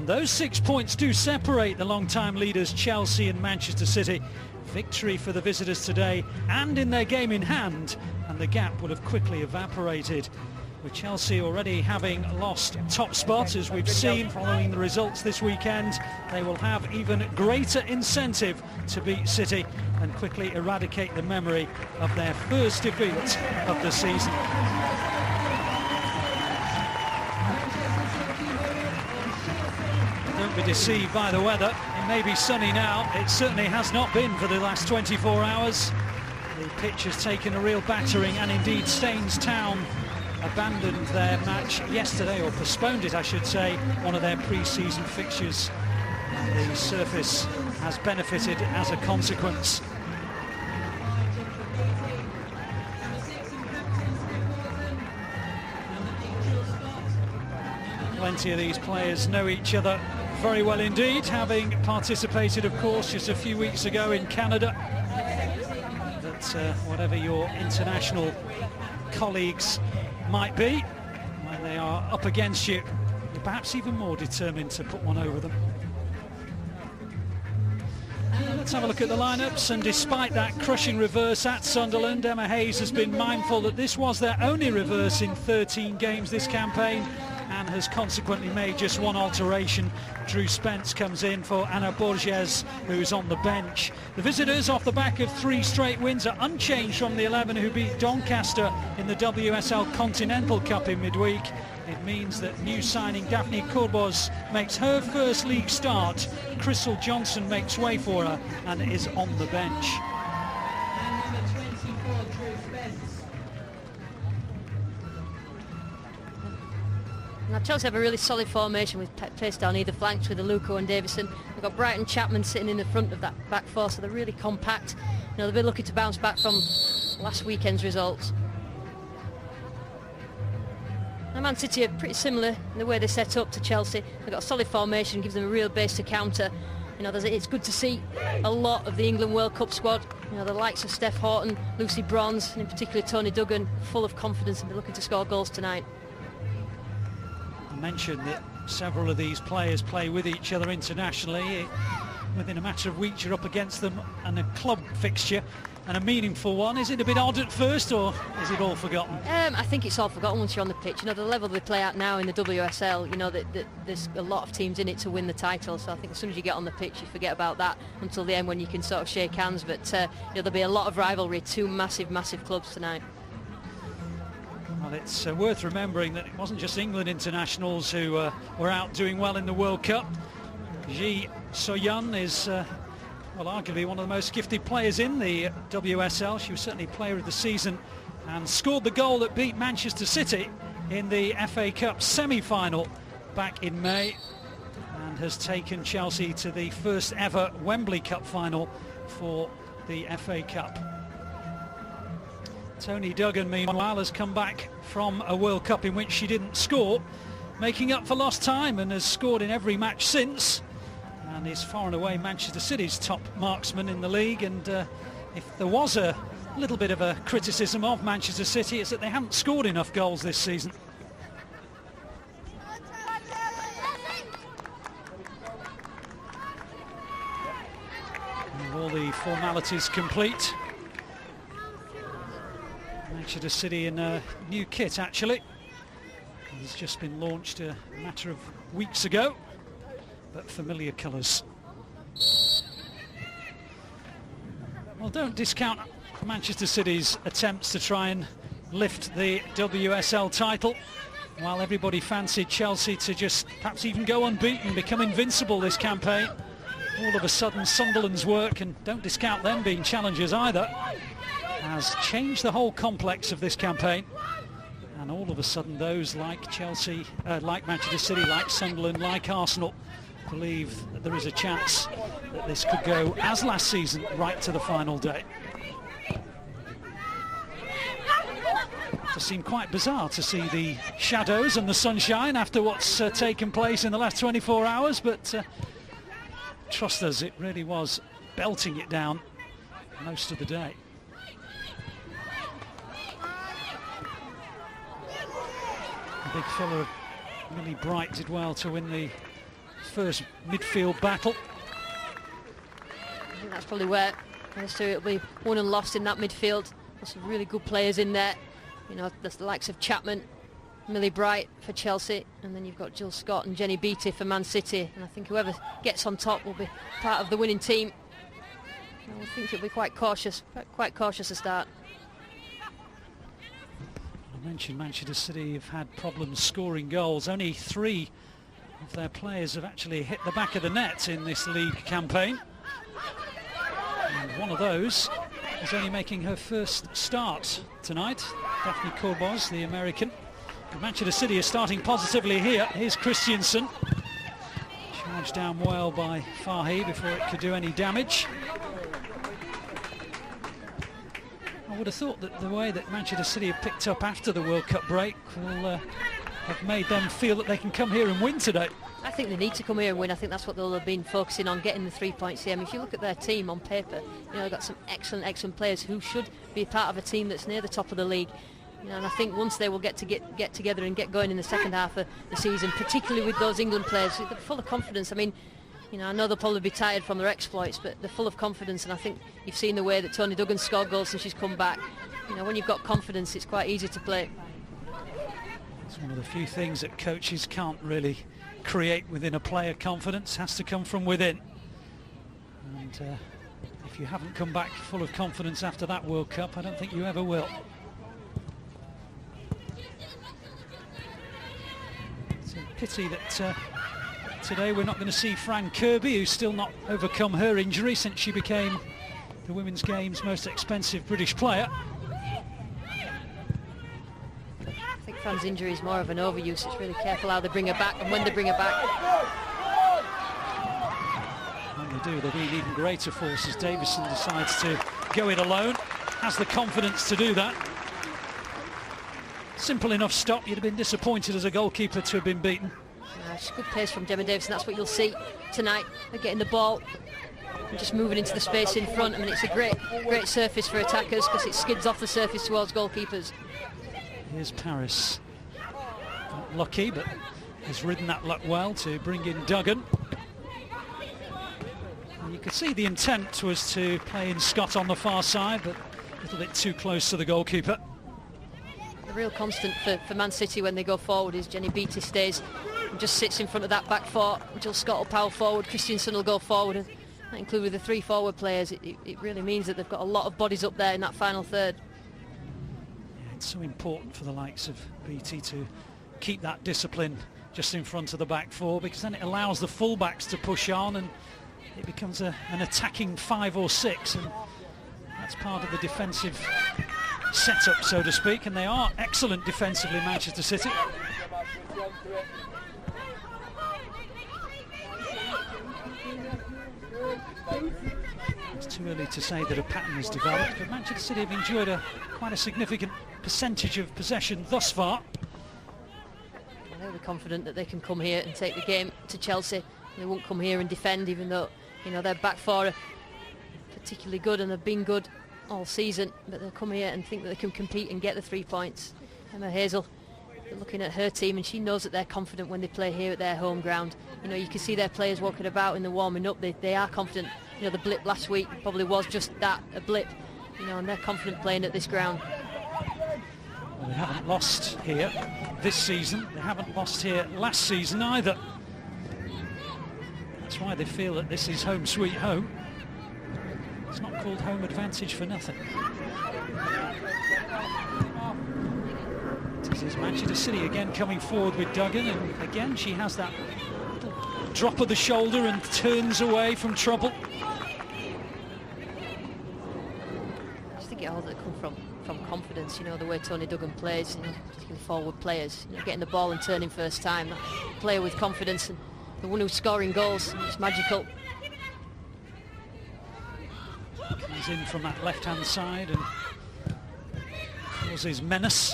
And those 6 points do separate the long-time leaders Chelsea and Manchester City. Victory for the visitors today and in their game in hand, and the gap would have quickly evaporated. With Chelsea already having lost top spot, as we've seen following the results this weekend, they will have even greater incentive to beat City and quickly eradicate the memory of their first defeat of the season. Don't be deceived by the weather. It may be sunny now. It certainly has not been for the last 24 hours. The pitch has taken a real battering, and indeed Staines Town abandoned their match yesterday, or postponed it I should say, one of their pre-season fixtures. The surface has benefited as a consequence. Plenty of these players know each other very well indeed, having participated of course just a few weeks ago in Canada. But whatever your international colleagues might be, when they are up against you, you're perhaps even more determined to put one over them. Let's have a look at the lineups, and despite that crushing reverse at Sunderland, Emma Hayes has been mindful that this was their only reverse in 13 games this campaign, and has consequently made just one alteration. Drew Spence comes in for Ana Borges, who's on the bench. The visitors, off the back of 3 straight wins, are unchanged from the 11 who beat Doncaster in the WSL Continental Cup in midweek. It means that new signing Daphne Korbos makes her first league start. Crystal Johnson makes way for her and is on the bench. Now Chelsea have a really solid formation with pace down either flanks with Aluko and Davison. They've got Brighton Chapman sitting in the front of that back four, so they're really compact. You know, they'll be looking to bounce back from last weekend's results. Now Man City are pretty similar in the way they set up to Chelsea. They've got a solid formation, gives them a real base to counter. You know, it's good to see a lot of the England World Cup squad. You know, the likes of Steph Houghton, Lucy Bronze, and in particular Tony Duggan, full of confidence and be looking to score goals tonight. Mentioned that several of these players play with each other internationally. Within a matter of weeks you're up against them and a club fixture, and a meaningful one. Is it a bit odd at first, or is it all forgotten? I think it's all forgotten once you're on the pitch. You know, the level they play at now in the WSL, you know, that there's a lot of teams in it to win the title, so I think as soon as you get on the pitch you forget about that until the end when you can sort of shake hands. But you know, there'll be a lot of rivalry, 2 massive clubs tonight. Well, it's worth remembering that it wasn't just England internationals who were out doing well in the World Cup. Ji So-yeon is, well, arguably one of the most gifted players in the WSL. She was certainly player of the season and scored the goal that beat Manchester City in the FA Cup semi-final back in May, and has taken Chelsea to the first ever Wembley Cup final for the FA Cup. Tony Duggan, meanwhile, has come back from a World Cup in which she didn't score, making up for lost time, and has scored in every match since, and is far and away Manchester City's top marksman in the league. And if there was a little bit of a criticism of Manchester City, it's that they haven't scored enough goals this season. And all the formalities complete. Manchester City in a new kit, actually. It's just been launched a matter of weeks ago, but familiar colours. Well, don't discount Manchester City's attempts to try and lift the WSL title, while everybody fancied Chelsea to just perhaps even go unbeaten, become invincible this campaign. All of a sudden Sunderland's work, and don't discount them being challengers either, has changed the whole complex of this campaign, and all of a sudden those like Chelsea, like Manchester City, like Sunderland, like Arsenal, believe that there is a chance that this could go as last season, right to the final day. It does seem quite bizarre to see the shadows and the sunshine after what's taken place in the last 24 hours, but trust us, it really was belting it down most of the day. The big fella, Millie Bright, did well to win the first midfield battle. I think that's probably where it'll be won and lost in that midfield. There's some really good players in there. You know, the likes of Chapman, Millie Bright for Chelsea, and then you've got Jill Scott and Jenny Beattie for Man City. And I think whoever gets on top will be part of the winning team. I think it'll be quite cautious to start. I mentioned Manchester City have had problems scoring goals. Only 3 of their players have actually hit the back of the net in this league campaign. And one of those is only making her first start tonight. Daphne Corbos, the American. And Manchester City is starting positively here. Here's Christiansen. Charged down well by Fahy before it could do any damage. I would have thought that the way that Manchester City have picked up after the World Cup break will have made them feel that they can come here and win today. I think they need to come here and win. I think that's what they'll have been focusing on, getting the 3 points here. I mean, if you look at their team on paper, you know, they've got some excellent players who should be part of a team that's near the top of the league. You know, and I think once they will get together and get going in the second half of the season, particularly with those England players, they're full of confidence. I mean, you know, I know they'll probably be tired from their exploits, but they're full of confidence, and I think you've seen the way that Tony Duggan's scored goals since she's come back. You know, when you've got confidence, it's quite easy to play. It's one of the few things that coaches can't really create within a player. Confidence has to come from within. And if you haven't come back full of confidence after that World Cup, I don't think you ever will. It's a pity that today we're not going to see Fran Kirby, who's still not overcome her injury since she became the women's game's most expensive British player. I think Fran's injury is more of an overuse. It's really careful how they bring her back and when they bring her back. When they do, they'll be an even greater force as Davison decides to go it alone. Has the confidence to do that. Simple enough stop. You'd have been disappointed as a goalkeeper to have been beaten. It's good pace from Gemma Davison. That's what you'll see tonight. They're getting the ball and just moving into the space in front. I mean, it's a great surface for attackers because it skids off the surface towards goalkeepers. Here's Paris. Not lucky, but has ridden that luck well to bring in Duggan. And you could see the intent was to play in Scott on the far side, but a little bit too close to the goalkeeper. The real constant for Man City when they go forward is Jenny Beattie stays and just sits in front of that back four. Jill Scott will power forward, Christiansen will go forward, and that includes with the 3 forward players. It really means that they've got a lot of bodies up there in that final third. Yeah, it's so important for the likes of Beattie to keep that discipline just in front of the back four, because then it allows the full-backs to push on and it becomes an attacking 5 or 6, and that's part of the defensive setup, so to speak, and they are excellent defensively, Manchester City. It's too early to say that a pattern has developed, but Manchester City have enjoyed quite a significant percentage of possession thus far. Well, they'll be confident that they can come here and take the game to Chelsea. They won't come here and defend, even though, you know, their back four are particularly good and they've been good all season, but they'll come here and think that they can compete and get the 3 points. Emma Hazel, they're looking at her team and she knows that they're confident when they play here at their home ground. You know, you can see their players walking about in the warming up. They are confident. You know, the blip last week probably was just that, a blip, you know, and they're confident playing at this ground. Well, they haven't lost here this season. They haven't lost here last season either. That's why they feel that this is home sweet home. It's not called home advantage for nothing. This is Manchester City again coming forward with Duggan, and again she has that little drop of the shoulder and turns away from trouble. I just think it all come from confidence, you know, the way Tony Duggan plays, you know, particularly forward players, you know, getting the ball and turning first time. That player with confidence and the one who's scoring goals, it's magical. Comes in from that left-hand side and causes menace.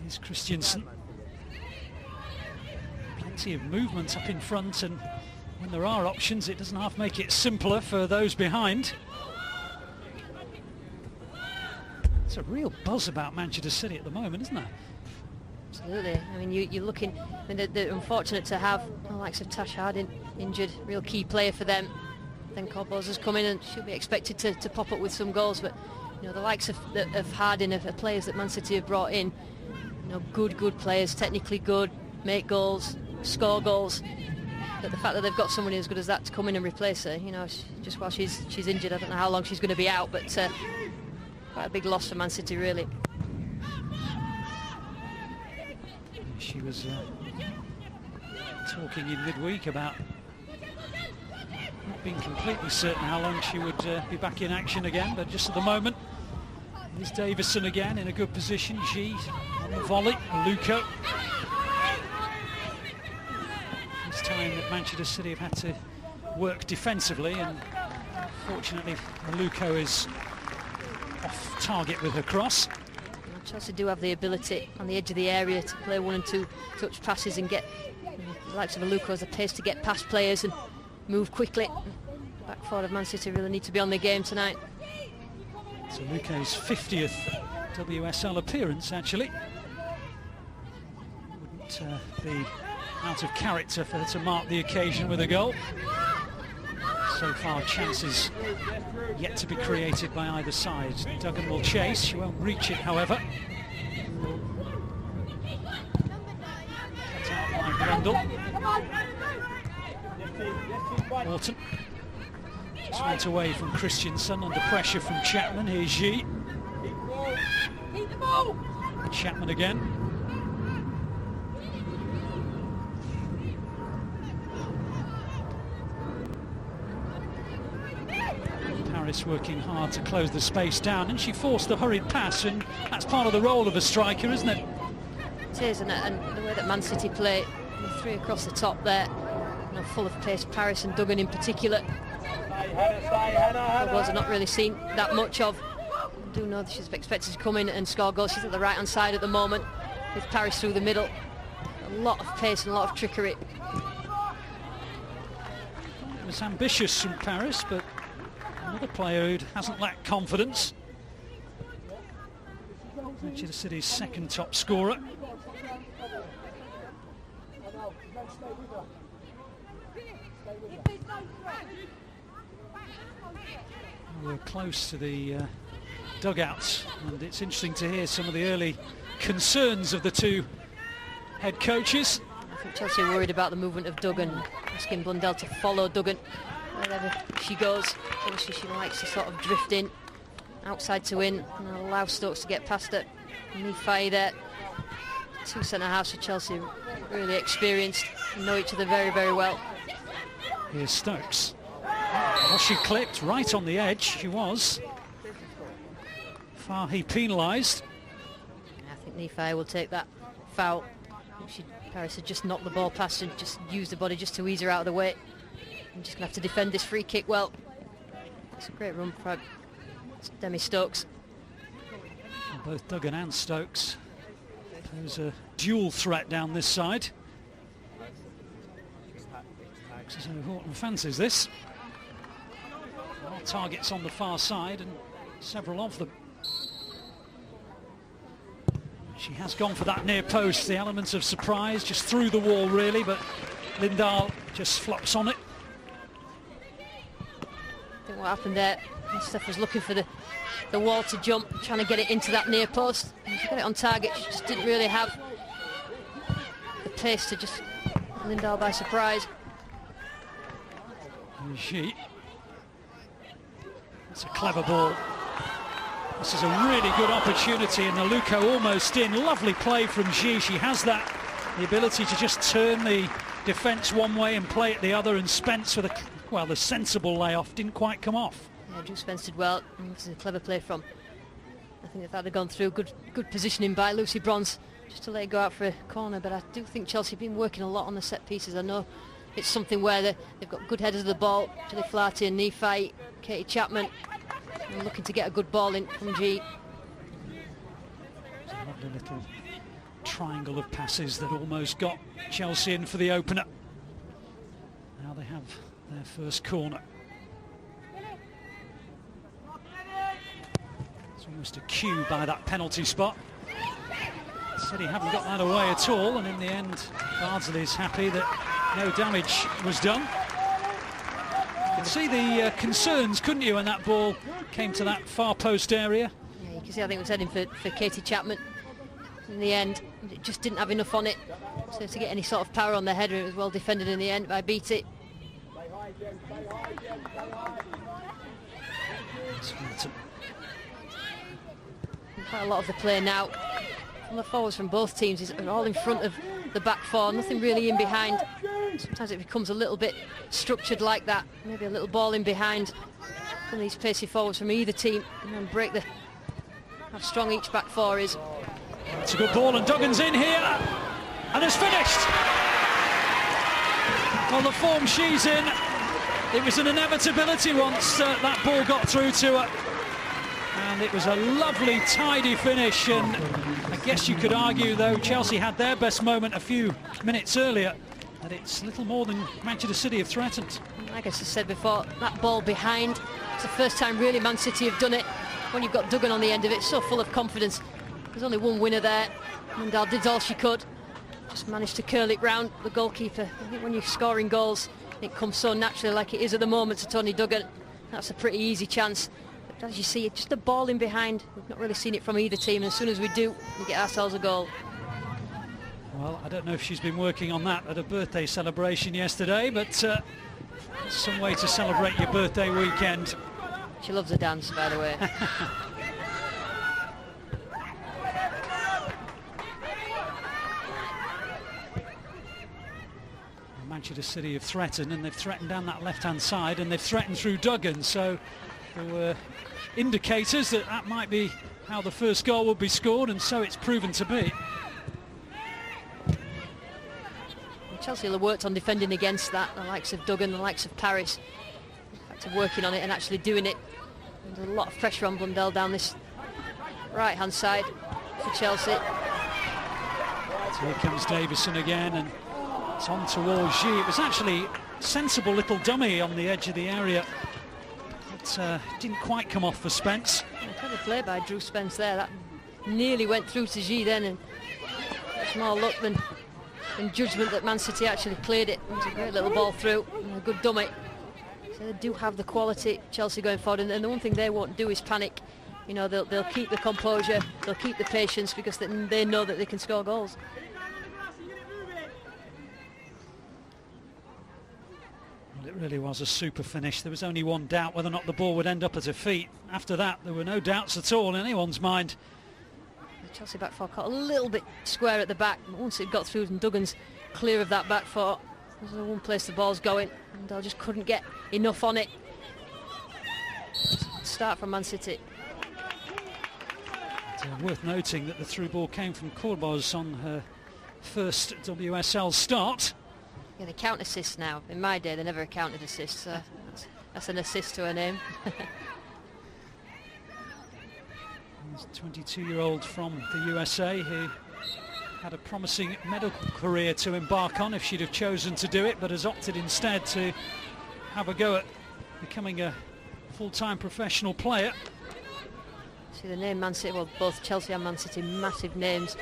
Here's Christiansen. Plenty of movement up in front, and when there are options, it doesn't half make it simpler for those behind. It's a real buzz about Manchester City at the moment, isn't there? It's Absolutely. I mean, you're looking. I mean, they're unfortunate to have the likes of Tash Harding injured, real key player for them. Then Corboza's come in and she'll be expected to pop up with some goals. But you know, the likes of Harding, of players that Man City have brought in, you know, good players, technically good, make goals, score goals. But the fact that they've got somebody as good as that to come in and replace her, you know, just while she's injured, I don't know how long she's going to be out, but quite a big loss for Man City, really. She was talking in midweek about not being completely certain how long she would be back in action again, but just at the moment, here's Davison again in a good position. G on the volley, Luco. This time that Manchester City have had to work defensively, and fortunately Luco is off target with her cross. Chelsea do have the ability on the edge of the area to play 1 and 2 touch passes and get, you know, the likes of Luco has a pace to get past players and move quickly. The back four of Man City really need to be on their game tonight. So Luco's 50th WSL appearance, actually. Wouldn't be out of character for her to mark the occasion with a goal. So far, chances yet to be created by either side. Duggan will chase. She won't reach it, however. Cut out by Brundle. Morton just went away from Christensen under pressure from Chapman. Here's G. Chapman again. Paris working hard to close the space down, and she forced the hurried pass, and that's part of the role of a striker, isn't it? It is, and the way that Man City play, the three across the top there, you know, full of pace, Paris and Duggan in particular. Corboza not really seen that much of. I do know that she's expected to come in and score goals. She's at the right hand side at the moment with Paris through the middle. A lot of pace and a lot of trickery. It was ambitious from Paris, but another player who hasn't lacked confidence. Manchester City's second top scorer. We're close to the dugouts, and it's interesting to hear some of the early concerns of the two head coaches. I think Chelsea are worried about the movement of Duggan, asking Blundell to follow Duggan wherever she goes. Obviously she likes to sort of drift in, outside to in, and allow Stokes to get past it. Nifai there. Two centre-halves for Chelsea, really experienced, know each other very, very well. Here's Stokes. Was she clipped right on the edge? She was. Fahy penalised. I think Nifai will take that foul. Paris had just knocked the ball past and just used the body just to ease her out of the way. I'm just going to have to defend this free kick well. It's a great run for Demi Stokes. Both Duggan and Stokes pose a dual threat down this side. Looks as though Horton fancies this. There are targets on the far side, and several of them. She has gone for that near post, the elements of surprise, just through the wall really, but Lindahl just flops on it. I think what happened there, Steph was looking for the wall to jump, trying to get it into that near post. And she got it on target, she just didn't really have the pace to just Lindahl by surprise. And she, that's a clever ball. This is a really good opportunity, and the Luco almost in. Lovely play from G. She has that, the ability to just turn the defence one way and play it the other, and Spence with the sensible layoff didn't quite come off. Yeah, Drew Spence did well. This is a clever play from, I think that they'd gone through good positioning by Lucy Bronze just to let it go out for a corner, but I do think Chelsea have been working a lot on the set pieces. I know it's something where they've got good headers of the ball, Julie Flaherty and Nifai, Katie Chapman, and looking to get a good ball in from G. It's a lovely little triangle of passes that almost got Chelsea in for the opener. Now they have their first corner. It's almost a cue by that penalty spot. Said he hadn't got that away at all, and in the end Bardsley's happy that no damage was done. You could see the concerns, couldn't you, when that ball came to that far post area? Yeah, you can see I think it was heading for Katie Chapman. In the end, it just didn't have enough on it so to get any sort of power on the header. It was well defended in the end by Beattie. Quite a lot of the play now from the forwards from both teams is all in front of the back four, nothing really in behind. Sometimes it becomes a little bit structured like that, maybe a little ball in behind from these pacey forwards from either team, and then break how strong each back four is. It's a good ball, and Duggan's in here and has finished. Well, the form she's in, it was an inevitability once that ball got through to her. And it was a lovely, tidy finish, and I guess you could argue, though Chelsea had their best moment a few minutes earlier, that it's little more than Manchester City have threatened. Like I said before, that ball behind, it's the first time really Man City have done it. When you've got Duggan on the end of it, so full of confidence. There's only one winner there. Mundal did all she could, just managed to curl it round the goalkeeper. I think when you're scoring goals, it comes so naturally like it is at the moment to Tony Duggan. That's a pretty easy chance. As you see, just the ball in behind. We've not really seen it from either team, and as soon as we do, we get ourselves a goal. Well, I don't know if she's been working on that at a birthday celebration yesterday, but some way to celebrate your birthday weekend. She loves a dance, by the way. Manchester City have threatened, and they've threatened down that left-hand side, and they've threatened through Duggan, so there were indicators that that might be how the first goal would be scored, and so it's proven to be. Chelsea will have worked on defending against that, the likes of Duggan, the likes of Paris. In fact, of working on it and actually doing it. And there's a lot of pressure on Blundell down this right-hand side for Chelsea. So here comes Davison again, and it's on towards G. It was actually a sensible little dummy on the edge of the area. Didn't quite come off for Spence. Clever play by Drew Spence there. That nearly went through to G then, and it's more luck than judgment that Man City actually cleared it. It was a great little ball through and a good dummy. So they do have the quality, Chelsea, going forward, and the one thing they won't do is panic. You know, they'll keep the composure, they'll keep the patience, because they know that they can score goals. It really was a super finish. There was only one doubt whether or not the ball would end up at her feet. After that, there were no doubts at all in anyone's mind. The Chelsea back four caught a little bit square at the back. Once it got through and Duggan's clear of that back four, there's only one place the ball's going, and they just couldn't get enough on it. Start from Man City. It's worth noting that the through ball came from Corbos on her first WSL start. Yeah, they count assists now. In my day, they never counted assists, so that's an assist to her name. There's a 22-year-old from the USA who had a promising medical career to embark on if she'd have chosen to do it, but has opted instead to have a go at becoming a full-time professional player. See the name Man City, well, both Chelsea and Man City, massive names.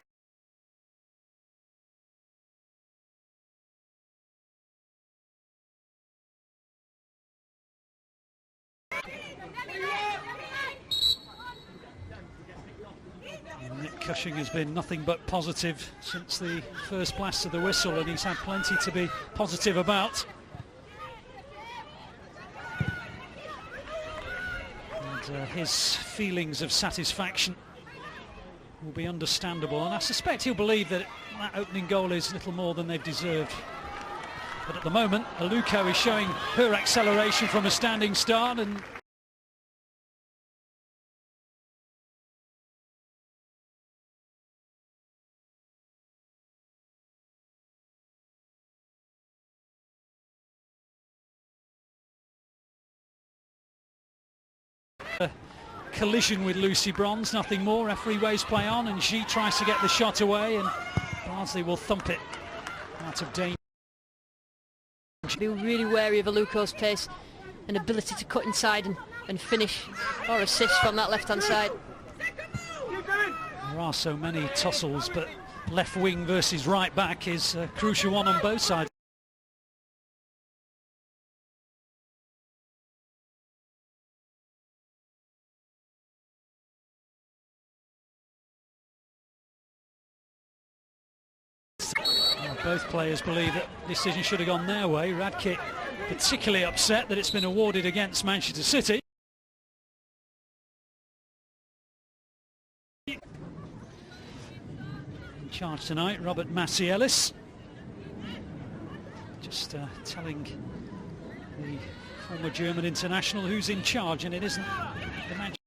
Cushing has been nothing but positive since the first blast of the whistle, and he's had plenty to be positive about. And his feelings of satisfaction will be understandable, and I suspect he'll believe that that opening goal is little more than they've deserved. But at the moment, Aluko is showing her acceleration from a standing start, and collision with Lucy Bronze, nothing more. Referee waves play on, and she tries to get the shot away, and Bardsley will thump it out of danger. Be really wary of Aluko's pace and ability to cut inside and finish or assist from that left-hand side. There are so many tussles, but left wing versus right back is a crucial one on both sides. Both players believe that the decision should have gone their way. Radke particularly upset that it's been awarded against Manchester City. In charge tonight, Robert Massey-Ellis. Just telling the former German international who's in charge, and it isn't the Manchester.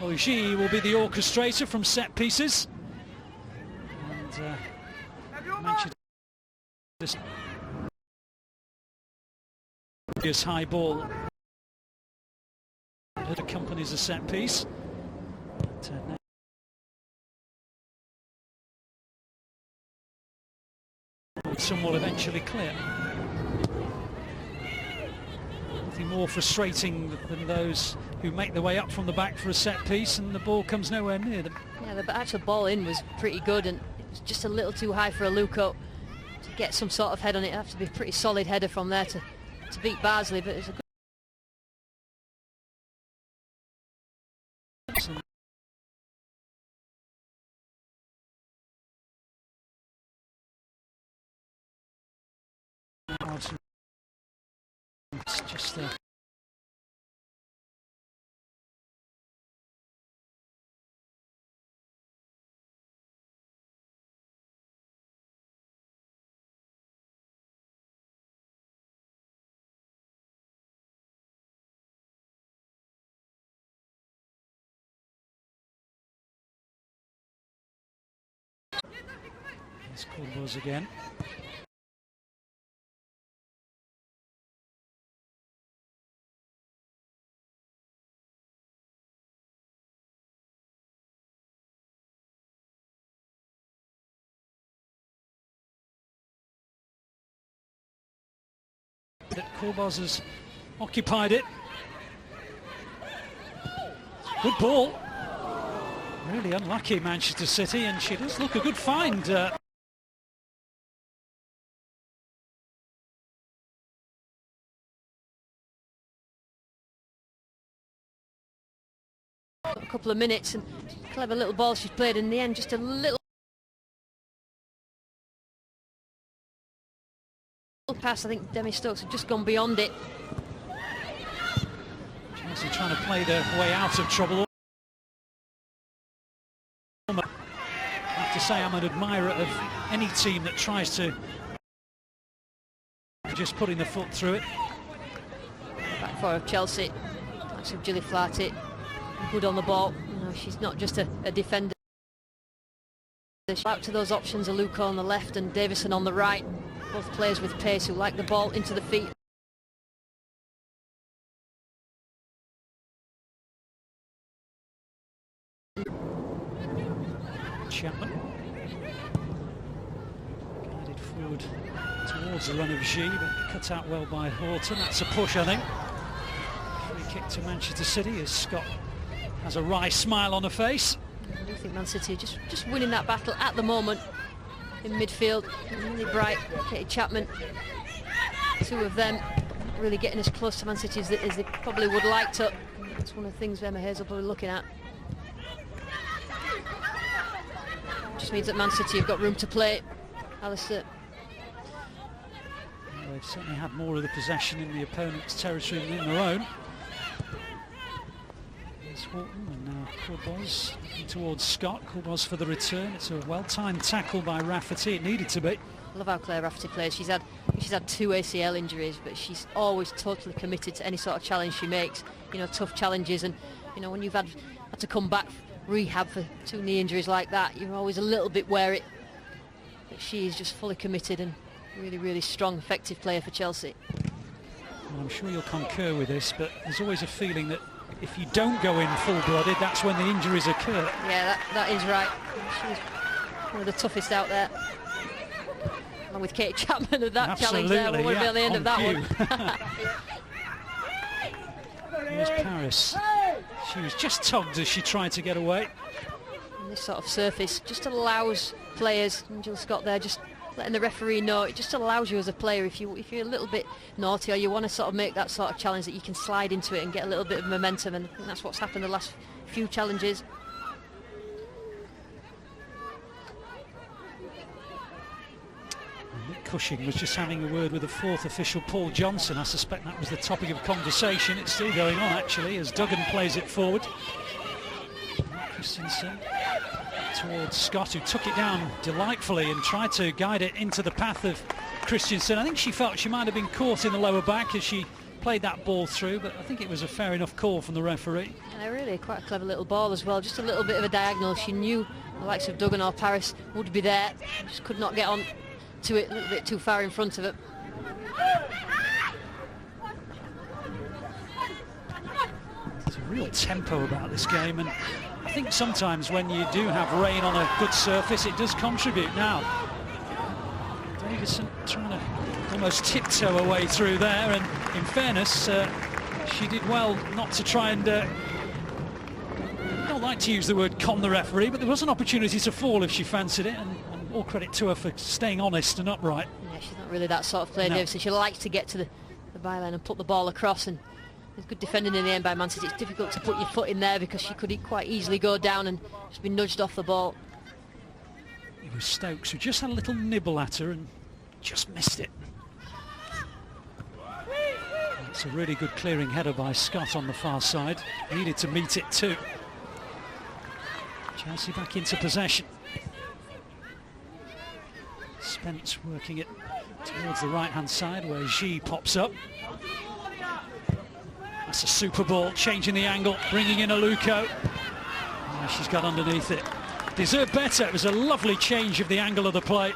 Oji will be the orchestrator from set pieces, and Manchester high ball that accompanies a set piece. Some will eventually clear. Nothing more frustrating than those who make their way up from the back for a set piece and the ball comes nowhere near them. Yeah, the actual ball in was pretty good, and it was just a little too high for a Luco to get some sort of head on it. It'd have to be a pretty solid header from there to beat Barsley, but it's a good. It's just It's Coolbuzz again. That Coolbuzz has occupied it. Good ball. Really unlucky Manchester City, and she does look a good find. A couple of minutes, and clever little ball she's played in the end, just a little pass. I think Demi Stokes had just gone beyond it. Chelsea trying to play their way out of trouble. I have to say I'm an admirer of any team that tries to just putting the foot through it. Back four of Chelsea, likes of Gilly Flaherty, good on the ball. You know, she's not just a defender. Out to those options, Aluko on the left and Davison on the right. Both players with pace who like the ball into the feet. Chapman guided forward towards the run of G, but cut out well by Horton. That's a push, I think. Free kick to Manchester City as Scott has a wry smile on her face. I do think Man City are just winning that battle at the moment in midfield. Really bright, Katie Chapman. Two of them really getting as close to Man City as they probably would like to. That's one of the things Emma Hayes will be looking at. Just means that Man City have got room to play. Alistair. Well, they've certainly had more of the possession in the opponent's territory than in their own. There's Horton and now Coolbuzz towards Scott. Coolbuzz for the return. It's a well-timed tackle by Rafferty. It needed to be. I love how Claire Rafferty plays. She's had 2 ACL injuries, but she's always totally committed to any sort of challenge she makes. You know, tough challenges, and you know when you've had to come back rehab for 2 knee injuries like that, you're always a little bit wary. But she is just fully committed and really, really strong, effective player for Chelsea. Well, I'm sure you'll concur with this, but there's always a feeling that if you don't go in full-blooded, that's when the injuries occur. Yeah, that is right. She's one of the toughest out there. And with Kate Chapman of that Absolutely, challenge there, what would be on the end of that one? Here's Paris. She was just tugged as she tried to get away. And this sort of surface just allows players, and Jill Scott there just letting the referee know, it just allows you as a player, if you're a little bit naughty or you want to sort of make that sort of challenge, that you can slide into it and get a little bit of momentum, and I think that's what's happened the last few challenges. Nick Cushing was just having a word with the fourth official, Paul Johnson. I suspect that was the topic of conversation. It's still going on actually as Duggan plays it forward. Christensen towards Scott, who took it down delightfully and tried to guide it into the path of Christensen. I think she felt she might have been caught in the lower back as she played that ball through, but I think it was a fair enough call from the referee. And really quite a clever little ball as well, just a little bit of a diagonal. She knew the likes of Duggan or Paris would be there, just could not get on to it, a little bit too far in front of it. There's a real tempo about this game, and I think sometimes when you do have rain on a good surface, it does contribute. Now, Davison trying to almost tiptoe her way through there, and in fairness, she did well not to try and, I don't like to use the word con the referee, but there was an opportunity to fall if she fancied it, and all credit to her for staying honest and upright. Yeah, she's not really that sort of player, no. Davison. She likes to get to the byline and put the ball across, and there's good defending in the end by Man City. It's difficult to put your foot in there because she could quite easily go down and just be nudged off the ball. It was Stokes who just had a little nibble at her and just missed it. It's a really good clearing header by Scott on the far side. Needed to meet it too. Chelsea back into possession. Spence working it towards the right-hand side where G pops up. That's a super ball, changing the angle, bringing in Aluko. Oh, she's got underneath it. Deserved better. It was a lovely change of the angle of the play.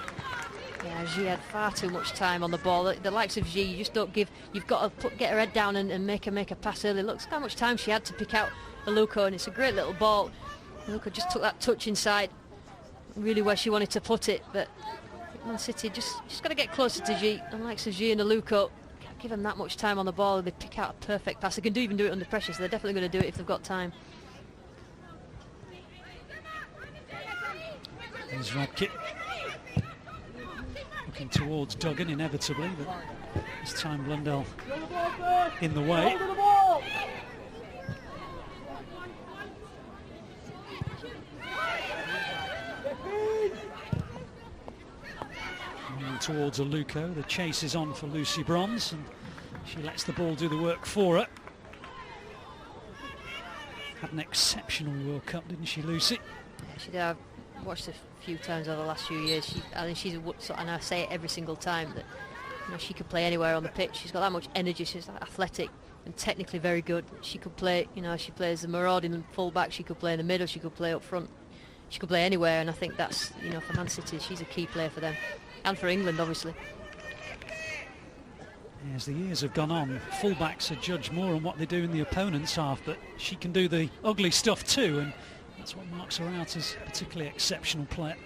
Yeah, G had far too much time on the ball. The likes of G, you just don't give. You've got to get her head down and make a pass early. Look how much time she had to pick out Aluko, and it's a great little ball. Aluko just took that touch inside, really where she wanted to put it. But Man City just got to get closer to G. The likes of G and Aluko, give them that much time on the ball, they pick out a perfect pass. They can even do it under pressure, so they're definitely going to do it if they've got time. There's Radkit looking towards Duggan inevitably, but this time Blundell in the way. Towards Aluko, the chase is on for Lucy Bronze, and she lets the ball do the work for her. Had an exceptional World Cup, didn't she, Lucy? Yeah, she did. I've watched a few times over the last few years. I think she's, and I say it every single time, that she could play anywhere on the pitch. She's got that much energy. She's athletic and technically very good. She could play, she plays the marauding full-back. She could play in the middle. She could play up front. She could play anywhere, and I think that's, for Man City, she's a key player for them. And for England, obviously. As the years have gone on, fullbacks are judged more on what they do in the opponent's half, but she can do the ugly stuff too, and that's what marks her out as a particularly exceptional player.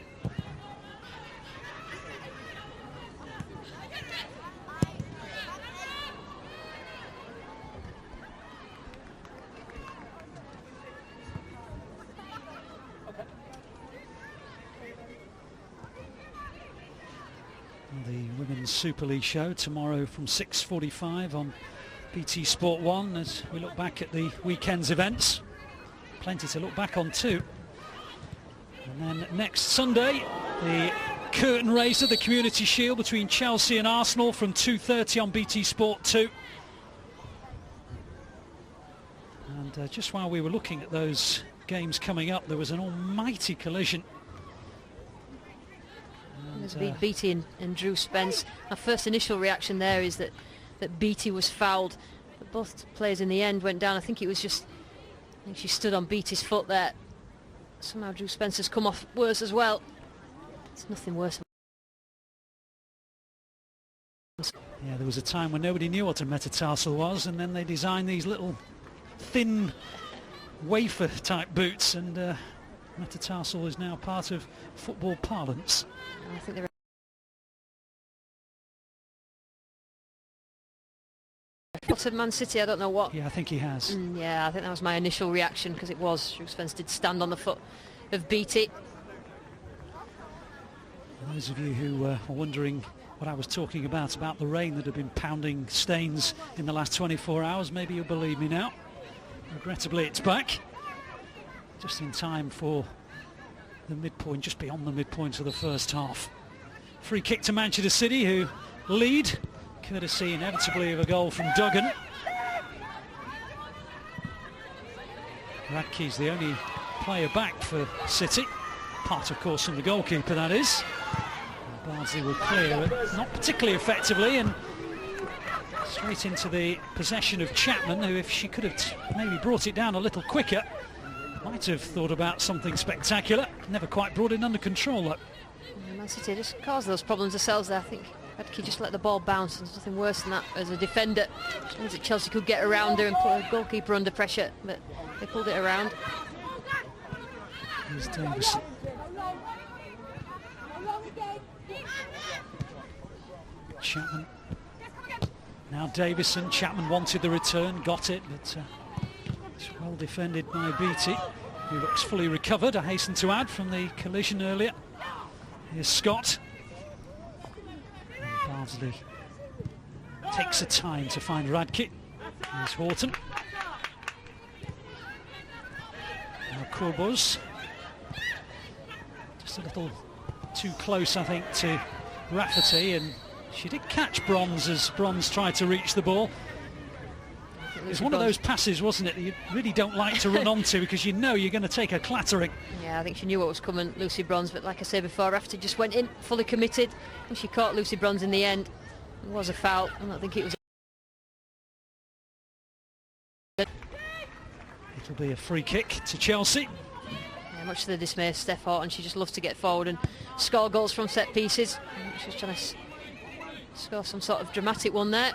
The Women's Super League show tomorrow from 6:45 on BT Sport 1 as we look back at the weekend's events. Plenty to look back on too. And then next Sunday, the curtain raiser, the Community Shield between Chelsea and Arsenal from 2:30 on BT Sport 2. And just while we were looking at those games coming up, there was an almighty collision. There's Beattie and Drew Spence. My first initial reaction there is that Beattie was fouled. But both players in the end went down. I think it was just, she stood on Beattie's foot there. Somehow Drew Spence has come off worse as well. It's nothing worse. Yeah, there was a time when nobody knew what a metatarsal was, and then they designed these little thin wafer type boots, and metatarsal is now part of football parlance. I think they're What of Man City, I don't know what. Yeah, I think he has. Yeah, I think that was my initial reaction, because it was. Sven did stand on the foot of Beattie. Those of you who were wondering what I was talking about the rain that had been pounding Staines in the last 24 hours, maybe you'll believe me now. Regrettably, it's back. Just in time for the midpoint, just beyond the midpoint of the first half. Free kick to Manchester City, who lead, courtesy inevitably of a goal from Duggan. Radke's the only player back for City. Part, of course, from the goalkeeper, that is. Bardsley will clear it, not particularly effectively, and straight into the possession of Chapman, who, if she could have maybe brought it down a little quicker, might have thought about something spectacular. Never quite brought it under control, though. Man City just caused those problems themselves there. I think Radke just let the ball bounce. There's nothing worse than that as a defender. Which means that Chelsea could get around her and put a goalkeeper under pressure, but they pulled it around. Here's Davison. Chapman. Now Davison. Chapman wanted the return, got it, but it's well defended by Beattie, who looks fully recovered, I hasten to add, from the collision earlier. Here's Scott. And Bardsley takes a time to find Radke. Here's Horton. Now Corbus. Just a little too close, I think, to Rafferty, and she did catch Bronze as Bronze tried to reach the ball. It was one of those passes, wasn't it, that you really don't like to run onto because you know you're going to take a clattering. Yeah, I think she knew what was coming, Lucy Bronze, but like I said before, Rafferty just went in, fully committed, and she caught Lucy Bronze in the end. It was a foul. I don't think it was. It'll be a free kick to Chelsea. Yeah, much to the dismay of Steph Horton, she just loves to get forward and score goals from set pieces. She's trying to score some sort of dramatic one there.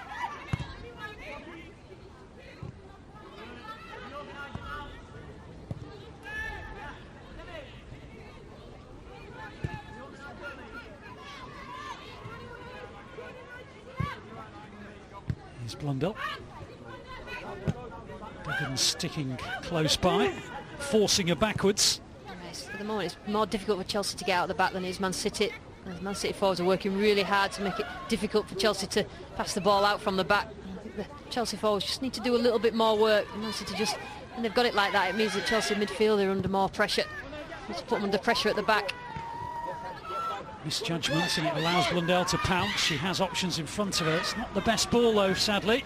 Here's Blundell. Duggan sticking close by, forcing her backwards. Yes, at the moment it's more difficult for Chelsea to get out of the back than it is Man City. Man City forwards are working really hard to make it difficult for Chelsea to pass the ball out from the back. I think the Chelsea forwards just need to do a little bit more work. Man City just, when they've got it like that, it means that Chelsea midfield are under more pressure. Need to put them under pressure at the back. Misjudgment, and it allows Blundell to pounce. She has options in front of her. It's not the best ball, though, sadly.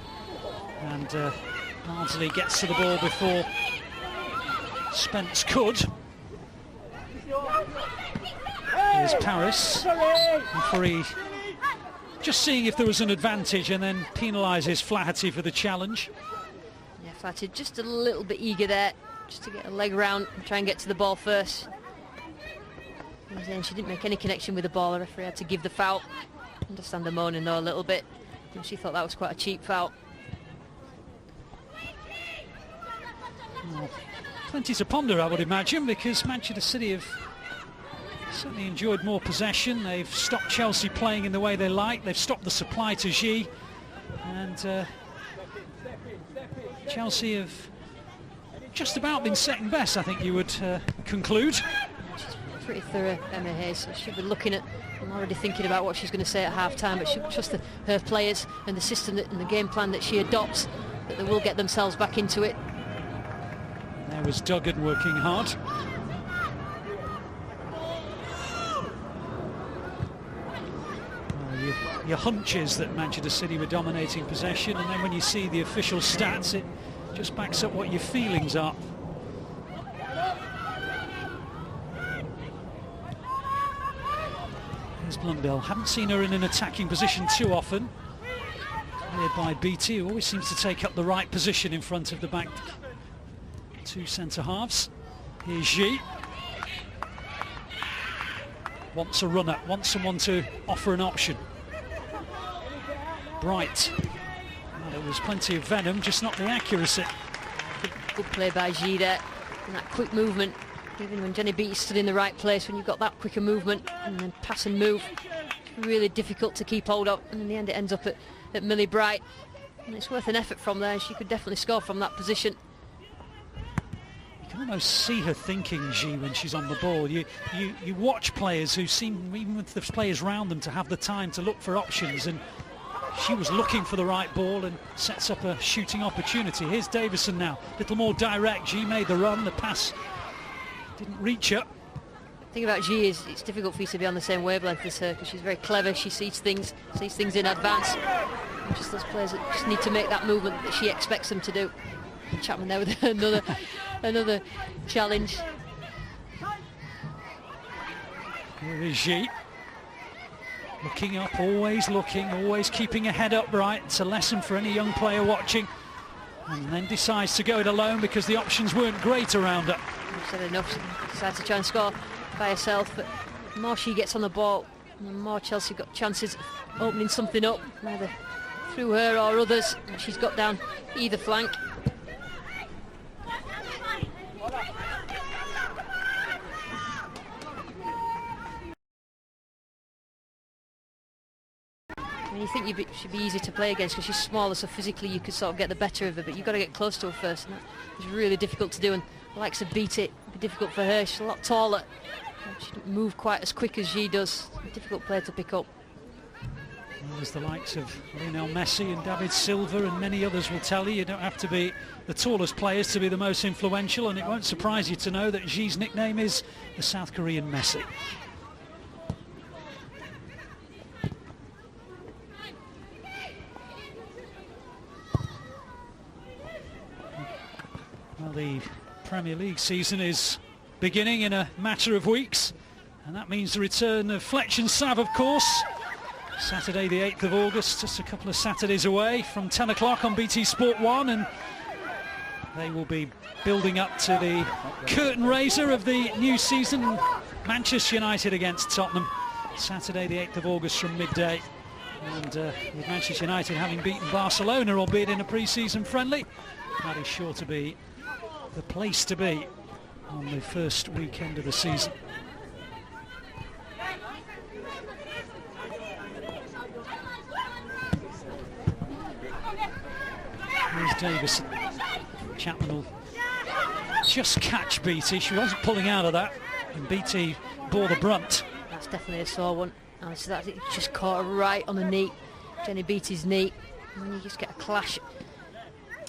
And Bardsley gets to the ball before Spence could. Here's Paris. Referee just seeing if there was an advantage and then penalises Flaherty for the challenge. Yeah, Flaherty just a little bit eager there, just to get a leg round and try and get to the ball first. And then she didn't make any connection with the ball. The referee had to give the foul. Understand the moaning though a little bit. And she thought that was quite a cheap foul. Well, plenty to ponder, I would imagine, because Manchester City have certainly enjoyed more possession. They've stopped Chelsea playing in the way they like. They've stopped the supply to G. And Chelsea have just about been second best, I think you would conclude. She's pretty thorough, Emma Hayes. She'll be looking at and already thinking about what she's going to say at half-time, but she'll trust her players and the system and the game plan that she adopts, that they will get themselves back into it. There was Duggan working hard. Well, your hunch is that Manchester City were dominating possession, and then when you see the official stats, it just backs up what your feelings are. Here's Blundell. Haven't seen her in an attacking position too often. Cleared by Beattie, who always seems to take up the right position in front of the back two centre halves. Here's G. Wants a runner, wants someone to offer an option. Bright. Well, there was plenty of venom, just not the accuracy. Good play by G there, and that quick movement. Even when Jenny Beattie stood in the right place, when you've got that quicker movement and then pass and move, it's really difficult to keep hold of. And in the end, it ends up at Millie Bright. And it's worth an effort from there. She could definitely score from that position. You can almost see her thinking, Xi, when she's on the ball. You watch players who seem, even with the players around them, to have the time to look for options, and she was looking for the right ball and sets up a shooting opportunity. Here's Davison now, a little more direct. Xi made the run, the pass didn't reach her. The thing about Xi is it's difficult for you to be on the same wavelength as her, because she's very clever. She sees things in advance. And just those players that just need to make that movement that she expects them to do. And Chapman there with another challenge. Here is Xi. Looking up, always looking, always keeping her head upright. It's a lesson for any young player watching. And then decides to go it alone because the options weren't great around her. I've said enough. She decides to try and score by herself, but the more she gets on the ball, the more Chelsea got chances of opening something up, either through her or others. And she's got down either flank. I mean, you think she'd be easy to play against because she's smaller, so physically you could sort of get the better of her, but you've got to get close to her first, and that is really difficult to do. And the likes of beat it would be difficult for her. She's a lot taller. She doesn't move quite as quick as she does. A difficult player to pick up. Well, there's the likes of Lionel Messi and David Silva and many others will tell you don't have to be the tallest players to be the most influential, and it won't surprise you to know that Xi's nickname is the South Korean Messi. Well, the Premier League season is beginning in a matter of weeks, and that means the return of Fletch and Sav, of course. Saturday the 8th of August, just a couple of Saturdays away, from 10 o'clock on BT Sport 1, and they will be building up to the curtain raiser of the new season, Manchester United against Tottenham, Saturday the 8th of August from midday. And with Manchester United having beaten Barcelona, albeit in a pre-season friendly, that is sure to be the place to be on the first weekend of the season. Here's Davison. Chapman will just catch Beattie. She wasn't pulling out of that, and Beattie bore the brunt. That's definitely a sore one. So that it just caught her right on the knee, Jenny Beattie's knee. And when you just get a clash,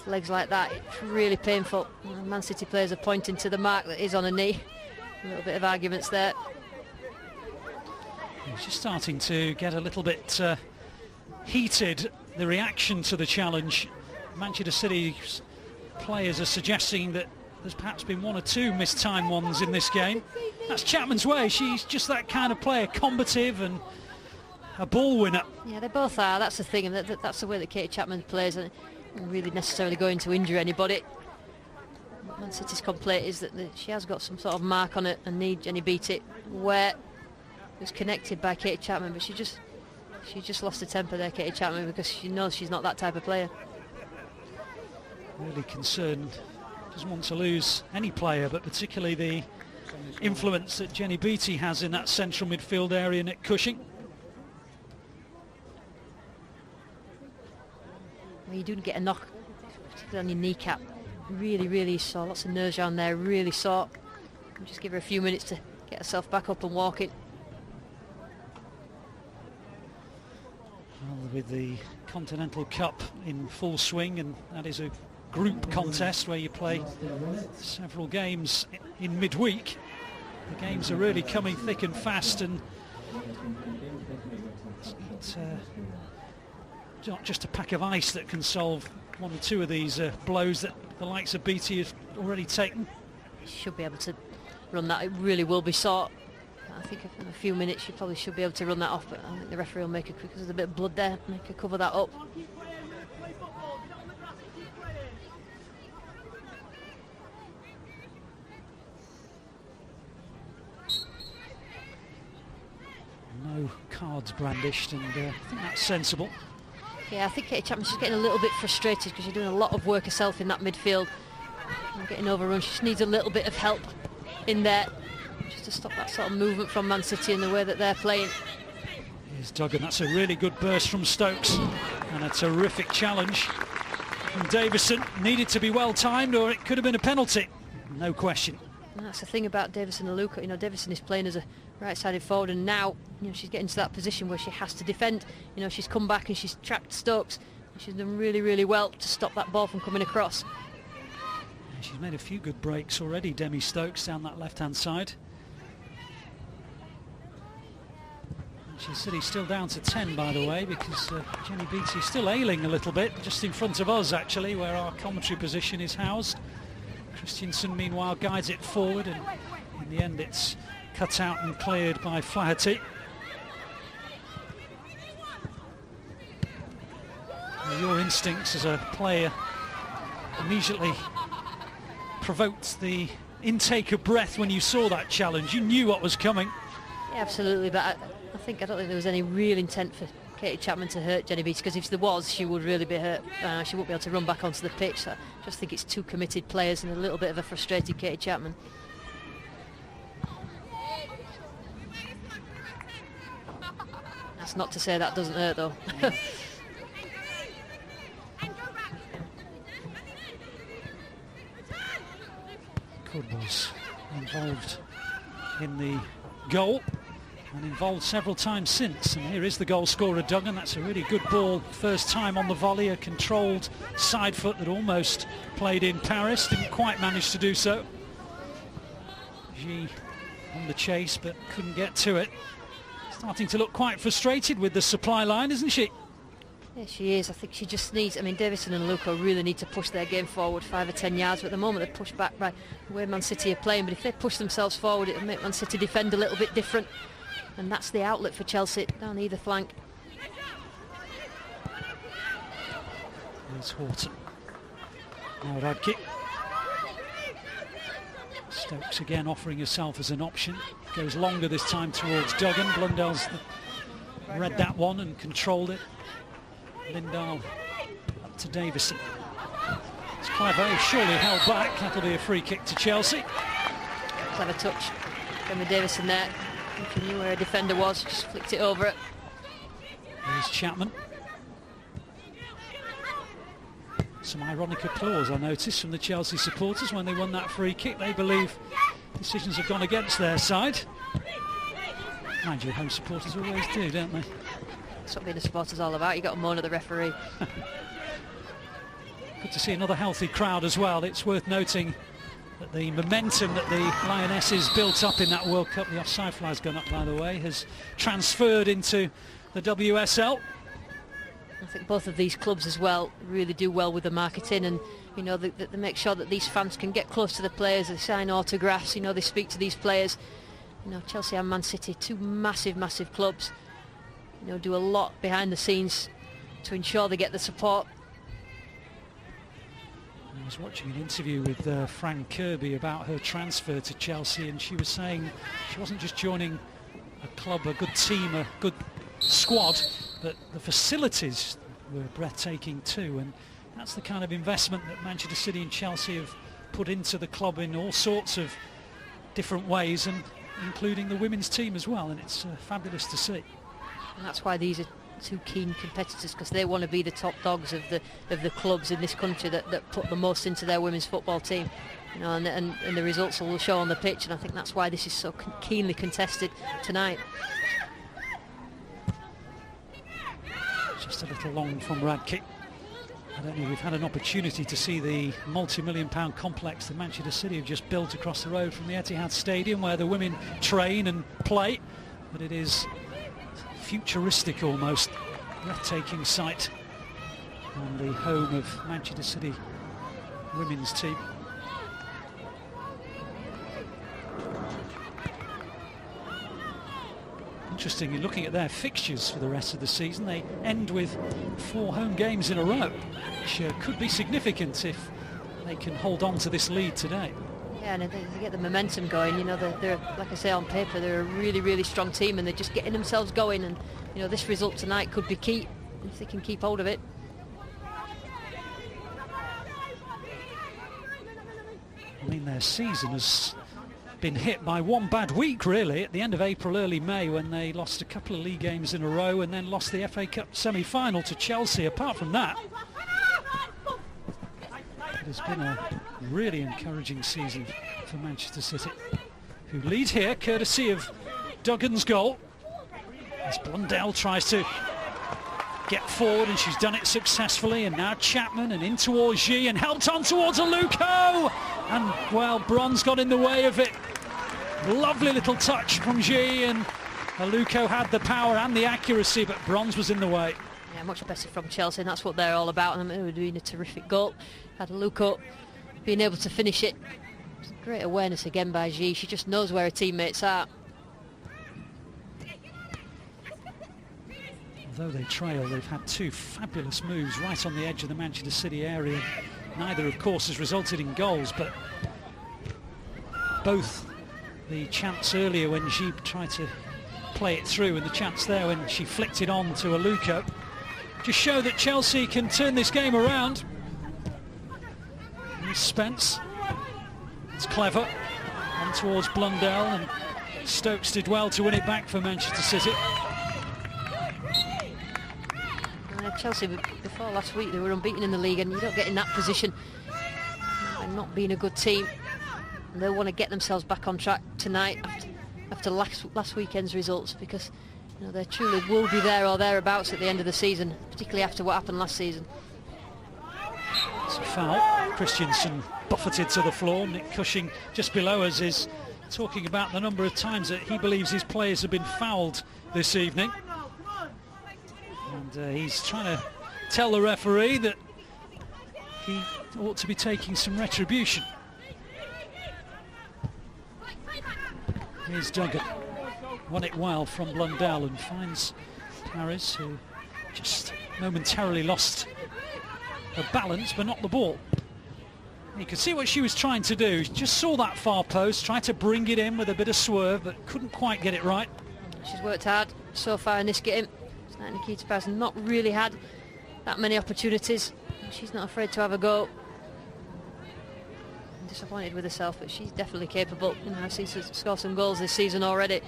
legs like that, it's really painful. Man City players are pointing to the mark that is on her knee. A little bit of arguments there. It's just starting to get a little bit heated, the reaction to the challenge. Manchester City's players are suggesting that there's perhaps been one or two mistimed ones in this game. That's Chapman's way. She's just that kind of player, combative and a ball winner. Yeah, they both are. That's the thing, and that's the way that Katie Chapman plays, and really necessarily going to injure anybody. Man City's complaint is that she has got some sort of mark on it and need Jenny Beattie, where it was connected by Katie Chapman, but she just lost her temper there, Katie Chapman, because she knows she's not that type of player. Really concerned, doesn't want to lose any player, but particularly the influence that Jenny Beattie has in that central midfield area, Nick Cushing. Well, you do get a knock, particularly on your kneecap. Really sore, lots of nerves around there, really sore. Just give her a few minutes to get herself back up and walking. Well, with the Continental Cup in full swing, and that is a group contest where you play several games in midweek. The games are really coming thick and fast, and it's not just a pack of ice that can solve one or two of these blows that the likes of Beattie have already taken. Should be able to run that. It really will be sore. I think in a few minutes she probably should be able to run that off, but I think the referee will make her, because there's a bit of blood there, make her cover that up. No cards brandished, and I think that's sensible. Yeah, I think Katie Chapman's just getting a little bit frustrated because she's doing a lot of work herself in that midfield. And getting overrun. She just needs a little bit of help in there, just to stop that sort of movement from Man City in the way that they're playing. Here's Duggan. That's a really good burst from Stokes. And a terrific challenge from Davison. Needed to be well timed, or it could have been a penalty. No question. And that's the thing about Davison and Luca. You know, Davison is playing as a right-sided forward, and now, you know, she's getting to that position where she has to defend. You know, she's come back and she's trapped Stokes. And she's done really, really well to stop that ball from coming across. And she's made a few good breaks already, Demi Stokes, down that left-hand side. Manchester City still down to 10, by the way, because Jenny Beattie is still ailing a little bit, just in front of us, actually, where our commentary position is housed. Christiansen, meanwhile, guides it forward, and in the end it's cut out and cleared by Flaherty. Your instincts as a player immediately provoked the intake of breath when you saw that challenge. You knew what was coming. Yeah, absolutely, but I don't think there was any real intent for Katie Chapman to hurt Jenny Beattie, because if there was, she would really be hurt. She wouldn't be able to run back onto the pitch. So I just think it's two committed players and a little bit of a frustrated Katie Chapman. That's not to say that doesn't hurt, though. Could was involved in the goal, and involved several times since. And here is the goal scorer, Duggan. That's a really good ball, first time on the volley, a controlled side foot that almost played in Paris, didn't quite manage to do so. G on the chase but couldn't get to it. Starting to look quite frustrated with the supply line, isn't she? Yeah, she is. I think she just needs, I mean, Davison and Luca really need to push their game forward 5 or 10 yards, but at the moment they're pushed back by the way Man City are playing. But if they push themselves forward, it'll make Man City defend a little bit different. And that's the outlet for Chelsea down either flank. There's Horton. Now Radke. Stokes again offering herself as an option. Goes longer this time towards Duggan. Blundell's read that one and controlled it. Lindahl up to Davison. It's clever, he's surely held back. That'll be a free kick to Chelsea. Clever touch from Davison there. If he knew where a defender was, just flicked it over it. There's Chapman. Some ironic applause, I noticed, from the Chelsea supporters when they won that free kick. They believe decisions have gone against their side. Mind you, home supporters always do, don't they? That's what being a supporter's all about. You've got to moan at the referee. Good to see another healthy crowd as well. It's worth noting that the momentum that the Lionesses built up in that World Cup, the offside flag's gone up, by the way, has transferred into the WSL. I think both of these clubs as well really do well with the marketing, and you know they make sure that these fans can get close to the players. They sign autographs, you know, they speak to these players. You know, Chelsea and Man City, two massive clubs, you know, do a lot behind the scenes to ensure they get the support. I was watching an interview with Fran Kirby about her transfer to Chelsea, and she was saying she wasn't just joining a club, a good team, a good squad, but the facilities were breathtaking too, and that's the kind of investment that Manchester City and Chelsea have put into the club in all sorts of different ways, and including the women's team as well, and it's fabulous to see. And that's why these are two keen competitors, because they want to be the top dogs of the clubs in this country that put the most into their women's football team, you know, and the results will show on the pitch, and I think that's why this is so keenly contested tonight. Just a little long from Radke. I don't know, we've had an opportunity to see the multi-million-pound complex that Manchester City have just built across the road from the Etihad Stadium, where the women train and play, but it is futuristic almost, breathtaking sight on the home of Manchester City women's team. Interesting, in looking at their fixtures for the rest of the season, they end with 4 home games in a row, which could be significant if they can hold on to this lead today. Yeah, and if they get the momentum going, you know, they're like I say, on paper they're a really strong team, and they're just getting themselves going, and you know, this result tonight could be key if they can keep hold of it. I mean, their season has been hit by one bad week, really, at the end of April, early May, when they lost a couple of league games in a row and then lost the FA Cup semi-final to Chelsea. Apart from that, it has been a really encouraging season for Manchester City, who lead here courtesy of Duggan's goal, as Blundell tries to get forward, and she's done it successfully. And now Chapman, and in towards G, and helped on towards Aluko, and well, Bronze got in the way of it. Lovely little touch from G, and Aluko had the power and the accuracy, but Bronze was in the way. Yeah, much better from Chelsea, and that's what they're all about. And they were doing a terrific goal. Had Aluko being able to finish it. Great awareness again by G. She just knows where her teammates are. Although they trail, they've had two fabulous moves right on the edge of the Manchester City area. Neither, of course, has resulted in goals, but both the chance earlier when she tried to play it through and the chance there when she flicked it on to Aluko just show that Chelsea can turn this game around. Here's Spence. It's clever. On towards Blundell, and Stokes did well to win it back for Manchester City. Chelsea, before last week, they were unbeaten in the league, and you don't get in that position and not being a good team. And they'll want to get themselves back on track tonight after last weekend's results, because they truly will be there or thereabouts at the end of the season, particularly after what happened last season. It's a foul. Christensen buffeted to the floor. Nick Cushing, just below us, is talking about the number of times that he believes his players have been fouled this evening. And he's trying to tell the referee that he ought to be taking some retribution. Here's Duggan. Won it well from Blundell and finds Paris, who just momentarily lost her balance but not the ball. You could see what she was trying to do. She just saw that far post, tried to bring it in with a bit of swerve, but couldn't quite get it right. She's worked hard so far in this game. Nikita Paris has not really had that many opportunities. She's not afraid to have a go. I'm disappointed with herself, but she's definitely capable. I've seen her score some goals this season already.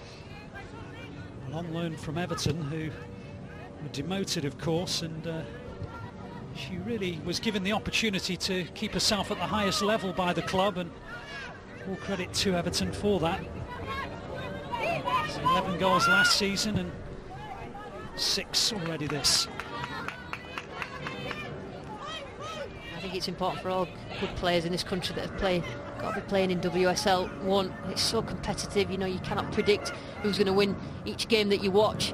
Well, on loan from Everton, who were demoted, of course, and she really was given the opportunity to keep herself at the highest level by the club, and all credit to Everton for that. 11 goals last season and 6 already this. I think it's important for all good players in this country that have got to be playing in WSL 1. It's so competitive, you cannot predict who's going to win each game that you watch.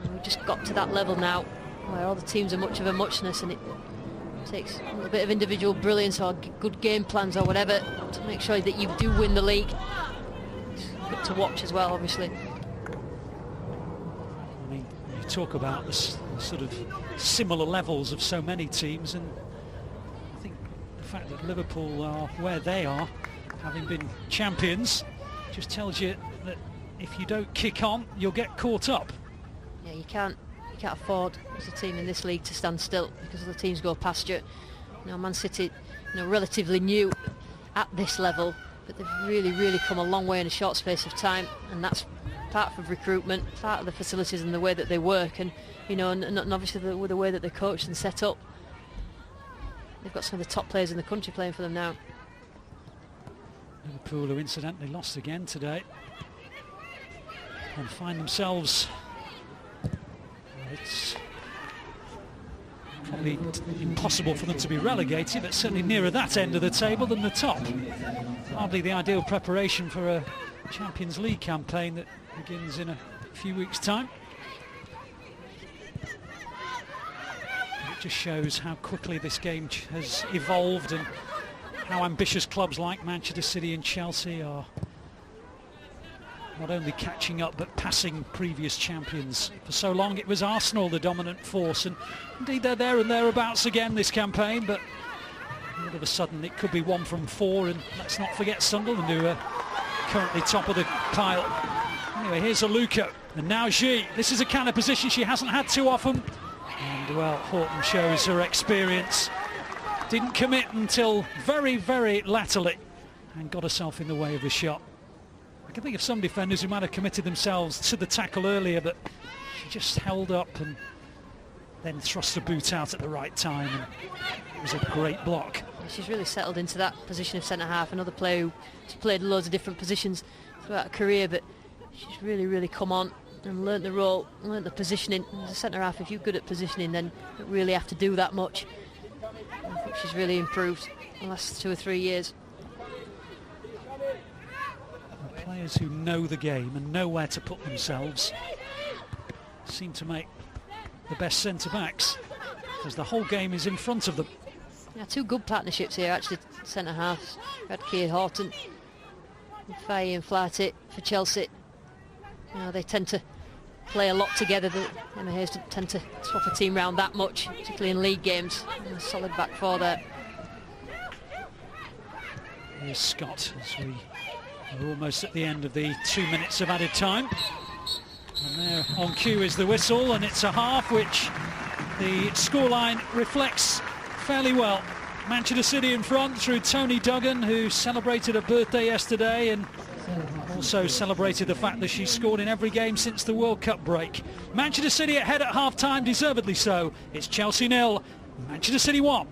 And we've just got to that level now where all the teams are much of a muchness, and it takes a little bit of individual brilliance or good game plans or whatever to make sure that you do win the league. It's good to watch as well, obviously. Talk about the sort of similar levels of so many teams, and I think the fact that Liverpool are where they are, having been champions, just tells you that if you don't kick on, you'll get caught up. Yeah, you can't afford as a team in this league to stand still, because other teams go past you. Man City, relatively new at this level, but they've really come a long way in a short space of time, and that's part of recruitment, part of the facilities and the way that they work, and and obviously the way that they're coached and set up. They've got some of the top players in the country playing for them now. Liverpool, who incidentally lost again today, and find themselves, it's probably impossible for them to be relegated, but certainly nearer that end of the table than the top. Hardly the ideal preparation for a Champions League campaign that begins in a few weeks' time. It just shows how quickly this game has evolved, and how ambitious clubs like Manchester City and Chelsea are not only catching up but passing previous champions. For so long it was Arsenal the dominant force, and indeed they're there and thereabouts again this campaign, but all of a sudden it could be 1 from 4, and let's not forget Sunderland, who are currently top of the pile. Anyway, here's Aluko, and now G. This is a kind of position she hasn't had too often, and well, Horton shows her experience. Didn't commit until very latterly, and got herself in the way of the shot. I can think of some defenders who might have committed themselves to the tackle earlier, but she just held up and then thrust the boot out at the right time, and it was a great block. She's really settled into that position of centre-half, another player who's played loads of different positions throughout her career, but she's really come on and learnt the role, learnt the positioning. As a centre-half, if you're good at positioning, then you don't really have to do that much. I think she's really improved in the last 2 or 3 years. The players who know the game and know where to put themselves seem to make the best centre-backs, because the whole game is in front of them. Yeah, 2 good partnerships here, actually, centre-halves. We had Keir Horton and Faye and Flaherty for Chelsea. You know, they tend to play a lot together. Emma Hayes doesn't tend to swap a team round that much, particularly in league games. A solid back four there. Here's Scott as we are almost at the end of the 2 minutes of added time. And there on cue is the whistle, and it's a half which the scoreline reflects fairly well. Manchester City in front through Tony Duggan, who celebrated her birthday yesterday and also celebrated the fact that she scored in every game since the World Cup break. Manchester City ahead at half-time, deservedly so. It's Chelsea 0, Manchester City 1.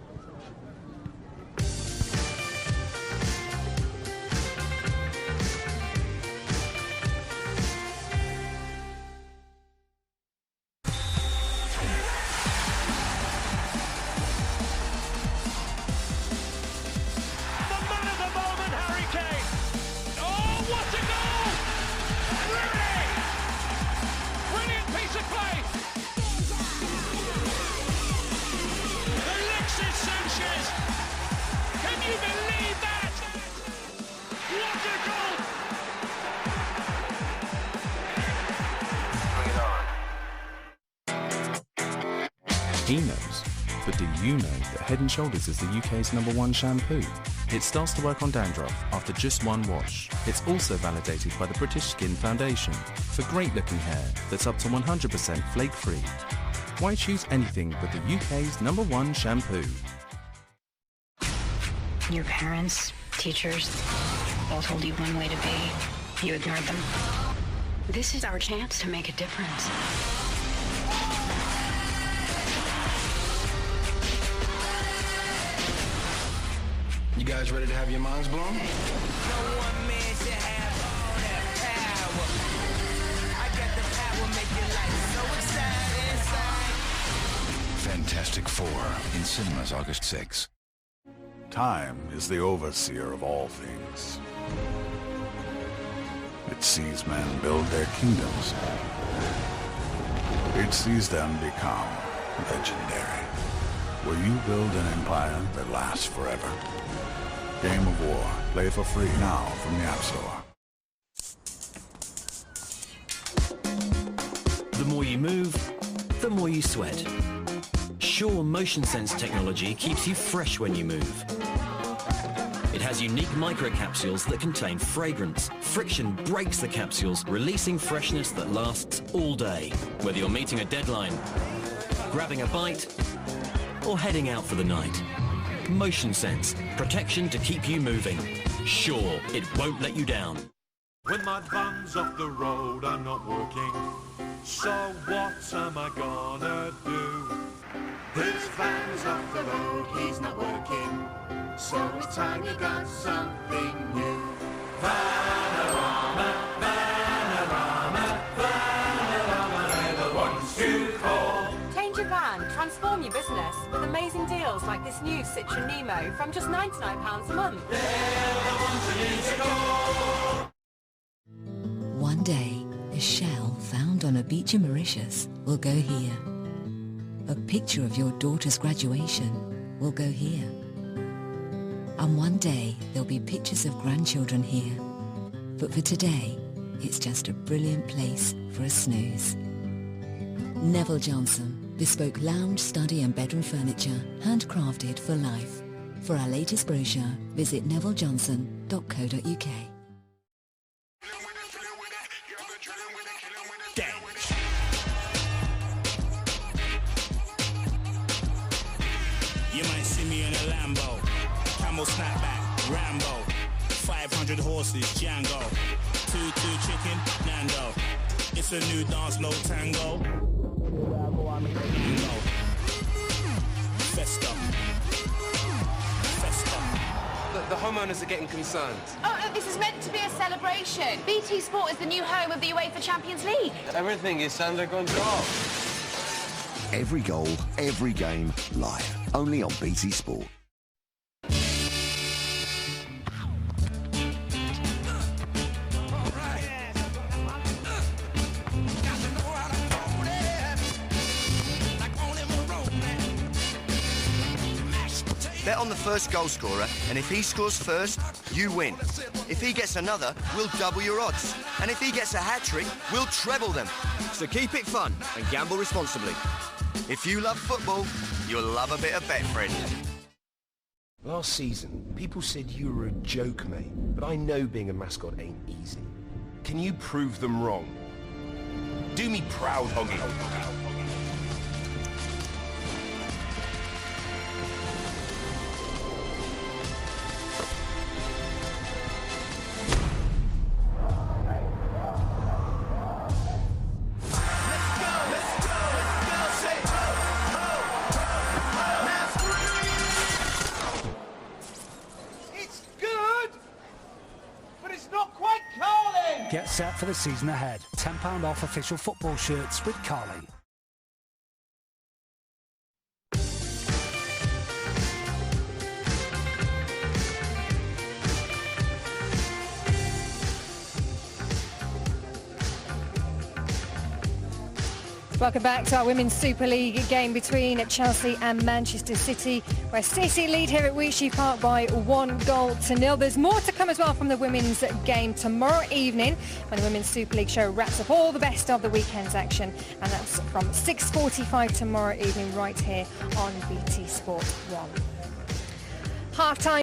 He knows, but do you know that Head & Shoulders is the UK's #1 shampoo? It starts to work on dandruff after just one wash. It's also validated by the British Skin Foundation for great looking hair that's up to 100% flake-free. Why choose anything but the UK's #1 shampoo? Your parents, teachers, all told you one way to be. You ignored them. This is our chance to make a difference. You guys ready to have your minds blown? No one man should have all that power. I got the power, make your life so exciting inside. Fantastic Four in cinemas August 6. Time is the overseer of all things. It sees men build their kingdoms. It sees them become legendary. Will you build an empire that lasts forever? Game of War. Play for free now from the App Store. The more you move, the more you sweat. Sure Motion Sense technology keeps you fresh when you move. It has unique microcapsules that contain fragrance. Friction breaks the capsules, releasing freshness that lasts all day. Whether you're meeting a deadline, grabbing a bite, or heading out for the night. Motion Sense, protection to keep you moving. Sure, it won't let you down. When my van's off the road, I'm not working. So what am I gonna do? His van's off the road, he's not working. So it's time you got something new. Vanarama, Vanarama, Vanarama, they're the ones to call. Change your van, transform your business with amazing deals like this new Citroen Nemo from just £99 a month. They're the ones you need to call. One day, a shell found on a beach in Mauritius will go here. A picture of your daughter's graduation will go here. And one day, there'll be pictures of grandchildren here. But for today, it's just a brilliant place for a snooze. Neville Johnson. Bespoke lounge, study and bedroom furniture, handcrafted for life. For our latest brochure, visit nevillejohnson.co.uk. You might see me in a Lambo, Camel snapback, Rambo, 500 horses, Django. 2-2 chicken, Nando. It's a new dance, no tango. No. Festa. The homeowners are getting concerned. Oh, this is meant to be a celebration. BT Sport is the new home of the UEFA Champions League. Everything is under control. Every goal, every game, live. Only on BT Sport. Bet on the first goal scorer, and if he scores first, you win. If he gets another, we'll double your odds. And if he gets a hat-trick, we'll treble them. So keep it fun and gamble responsibly. If you love football, you'll love a bit of Betfred. Last season, people said you were a joke, mate. But I know being a mascot ain't easy. Can you prove them wrong? Do me proud, Hoggy. Get set for the season ahead. £10 off official football shirts with Carling. Welcome back to our Women's Super League game between Chelsea and Manchester City, where City lead here at Weeshi Park by 1-0. There's more to come as well from the women's game tomorrow evening when the Women's Super League show wraps up all the best of the weekend's action, and that's from 6:45 tomorrow evening right here on BT Sport 1. Half-time.